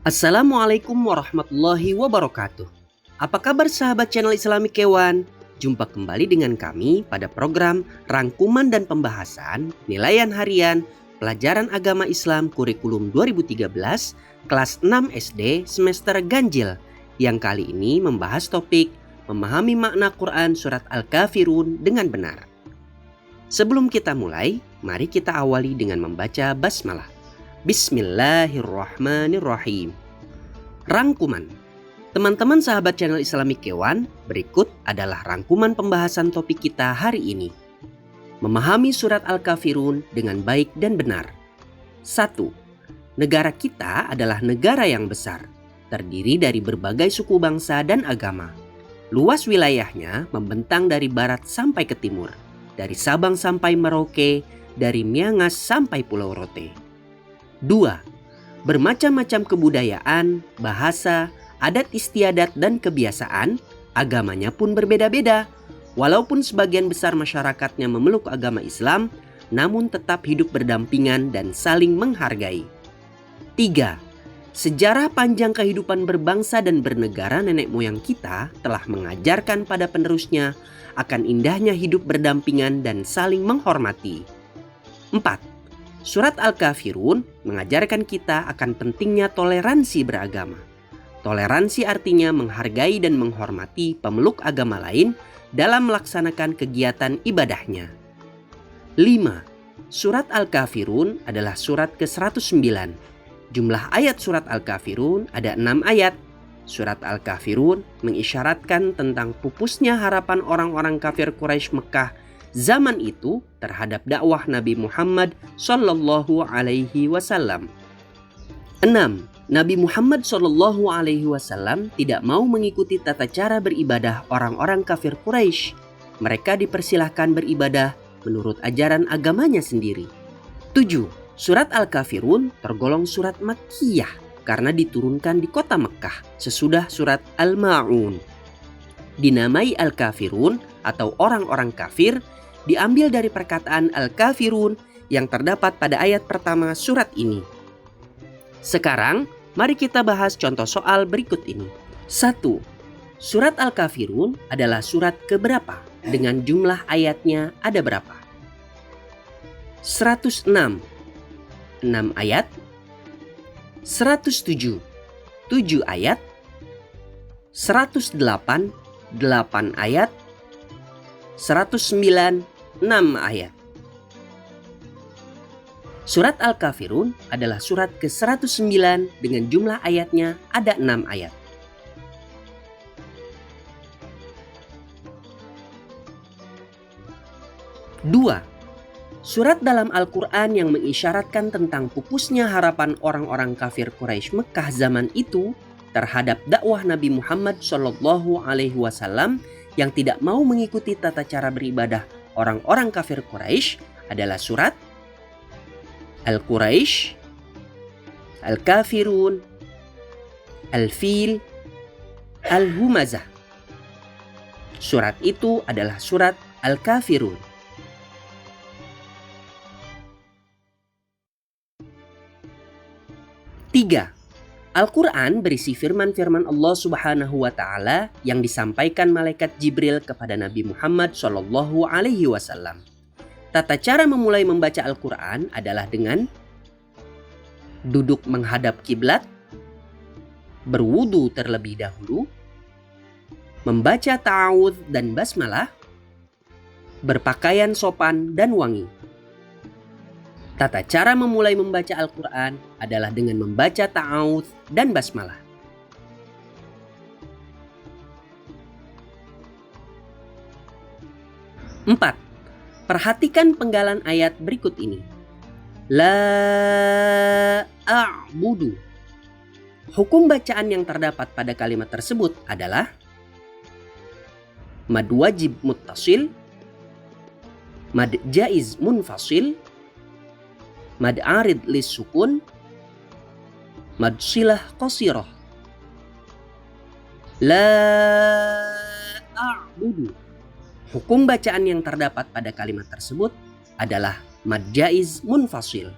Assalamualaikum warahmatullahi wabarakatuh. Apa kabar sahabat channel Islami Kewan? Jumpa kembali dengan kami pada program rangkuman dan pembahasan nilaian harian pelajaran agama Islam kurikulum 2013 kelas 6 SD semester ganjil yang kali ini membahas topik memahami makna Quran surat Al-Kafirun dengan benar. Sebelum kita mulai, mari kita awali dengan membaca basmalah. Bismillahirrahmanirrahim. Rangkuman. Teman-teman sahabat channel Islami Kewan, berikut adalah rangkuman pembahasan topik kita hari ini. Memahami surat Al-Kafirun dengan baik dan benar. 1. Negara kita adalah negara yang besar, terdiri dari berbagai suku bangsa dan agama. Luas wilayahnya membentang dari barat sampai ke timur, dari Sabang sampai Merauke, dari Miangas sampai Pulau Rote. 2. Bermacam-macam kebudayaan, bahasa, adat istiadat dan kebiasaan, agamanya pun berbeda-beda. Walaupun sebagian besar masyarakatnya memeluk agama Islam, namun tetap hidup berdampingan dan saling menghargai. 3. Sejarah panjang kehidupan berbangsa dan bernegara nenek moyang kita telah mengajarkan pada penerusnya akan indahnya hidup berdampingan dan saling menghormati. 4. Surat Al-Kafirun mengajarkan kita akan pentingnya toleransi beragama. Toleransi artinya menghargai dan menghormati pemeluk agama lain dalam melaksanakan kegiatan ibadahnya. 5. Surat Al-Kafirun adalah surat ke-109. Jumlah ayat surat Al-Kafirun ada 6 ayat. Surat Al-Kafirun mengisyaratkan tentang pupusnya harapan orang-orang kafir Quraisy Mekah zaman itu terhadap dakwah Nabi Muhammad Sallallahu Alaihi Wasallam. 6. Nabi Muhammad Sallallahu Alaihi Wasallam tidak mau mengikuti tata cara beribadah orang-orang kafir Quraisy. Mereka dipersilahkan beribadah menurut ajaran agamanya sendiri. 7. Surat Al-Kafirun tergolong surat Makkiyah karena diturunkan di kota Mekkah sesudah surat Al-Ma'un. Dinamai Al-Kafirun atau orang-orang kafir diambil dari perkataan Al-Kafirun yang terdapat pada ayat pertama surat ini. Sekarang, mari kita bahas contoh soal berikut ini. 1. Surat Al-Kafirun adalah surat keberapa? Dengan jumlah ayatnya ada berapa? 106. 6 ayat. 107. 7 ayat. 108. 8 ayat. 109. 6 ayat. Surat Al-Kafirun adalah surat ke-109 dengan jumlah ayatnya ada 6 ayat. Dua. Surat dalam Al-Quran yang mengisyaratkan tentang pupusnya harapan orang-orang kafir Quraisy Mekah zaman itu terhadap dakwah Nabi Muhammad Sallallahu Alaihi Wasallam yang tidak mau mengikuti tata cara beribadah orang-orang kafir Quraisy adalah surat Al-Quraisy, Al-Kafirun, Al-Fil, Al-Humazah. Surat itu adalah surat Al-Kafirun. Tiga. Al-Quran berisi firman-firman Allah Subhanahu wa Ta'ala yang disampaikan malaikat Jibril kepada Nabi Muhammad Sallallahu Alaihi Wasallam. Tata cara memulai membaca Al-Quran adalah dengan duduk menghadap kiblat, berwudu terlebih dahulu, membaca ta'awudz dan basmalah, berpakaian sopan dan wangi. Tata cara memulai membaca Al-Quran adalah dengan membaca ta'awudz dan basmalah. 4. Perhatikan penggalan ayat berikut ini. La a'budu. Hukum bacaan yang terdapat pada kalimat tersebut adalah mad wajib muttasil, mad jaiz munfasil, mad arid lis sukun, mad silah qasirah. La a'budu. Hukum bacaan yang terdapat pada kalimat tersebut adalah mad jaiz munfasil.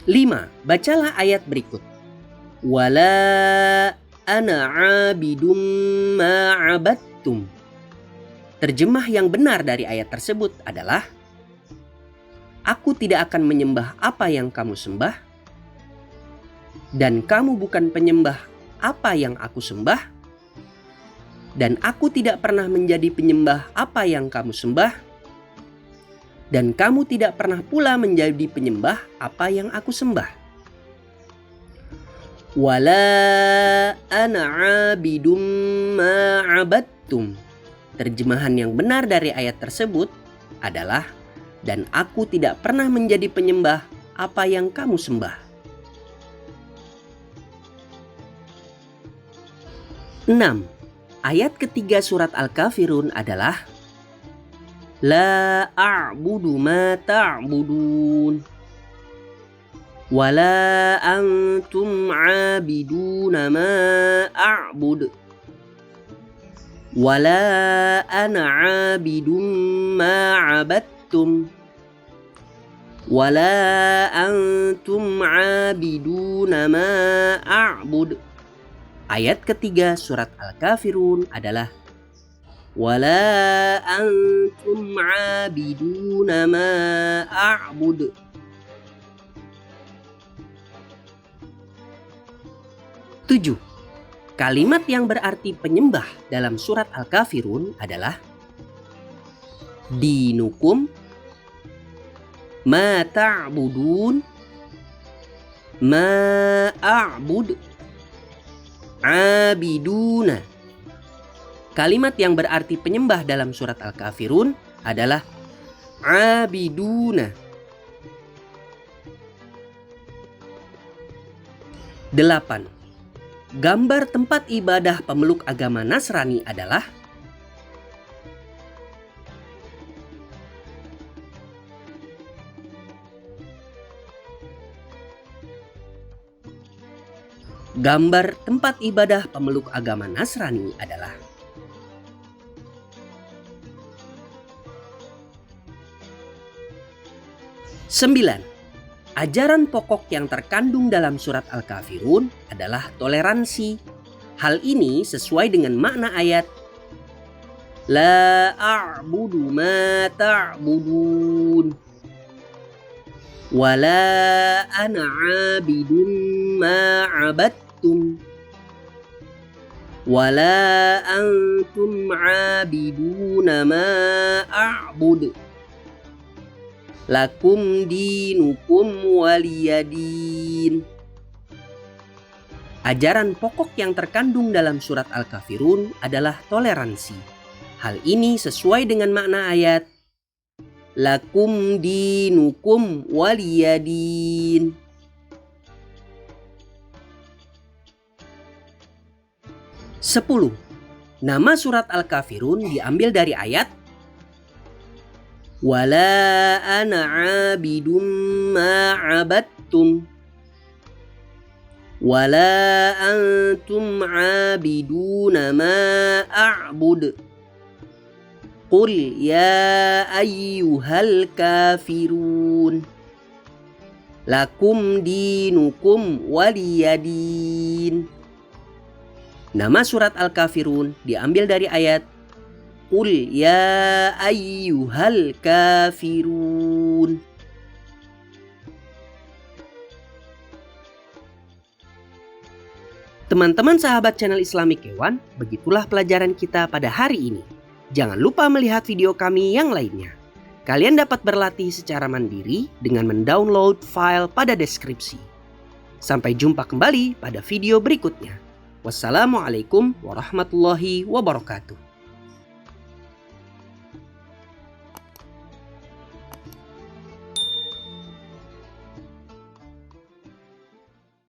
5. Bacalah ayat berikut. Wala ana abidum ma'abattum. Terjemah yang benar dari ayat tersebut adalah, aku tidak akan menyembah apa yang kamu sembah, dan kamu bukan penyembah apa yang aku sembah, dan aku tidak pernah menjadi penyembah apa yang kamu sembah, dan kamu tidak pernah pula menjadi penyembah apa yang aku sembah. Wala ana abidum ma'abattum. Terjemahan yang benar dari ayat tersebut adalah, dan aku tidak pernah menjadi penyembah apa yang kamu sembah. 6. Ayat ketiga surat Al-Kafirun adalah, La a'budu ma ta'budun, wala antum 'abiduna ma a'bud, wala ana 'abidum ma 'abadtum, wala antum 'abiduna ma a'bud. Ayat ketiga surat Al-Kafirun adalah, wala antum 'abiduna ma a'bud. 7. Kalimat yang berarti penyembah dalam surat Al-Kafirun adalah, dinukum, ma ta'budun, ma a'bud, abiduna. Kalimat yang berarti penyembah dalam surat Al-Kafirun adalah abiduna. 8. Gambar tempat ibadah pemeluk agama Nasrani adalah, gambar tempat ibadah pemeluk agama Nasrani adalah 9. Ajaran pokok yang terkandung dalam surat Al-Kafirun adalah toleransi. Hal ini sesuai dengan makna ayat, La a'budu ma ta'budun, wala ana 'abidun ma 'abadtum, wala antum 'abiduna ma a'bud, lakum dinukum waliyadin. Ajaran pokok yang terkandung dalam surat Al-Kafirun adalah toleransi. Hal ini sesuai dengan makna ayat, lakum dinukum waliyadin. 10. Nama surat Al-Kafirun diambil dari ayat, wala ana 'abidum ma 'abadtum, wala antum 'abiduna ma a'bud, qul ya ayyuhal kafirun, lakum dinukum waliyadin. Nama surat Al-Kafirun diambil dari ayat, Qul ya ayyuhal kafirun. Teman-teman sahabat channel Islamic Kewan, begitulah pelajaran kita pada hari ini. Jangan lupa melihat video kami yang lainnya. Kalian dapat berlatih secara mandiri dengan mendownload file pada deskripsi. Sampai jumpa kembali pada video berikutnya. Wassalamualaikum warahmatullahi wabarakatuh.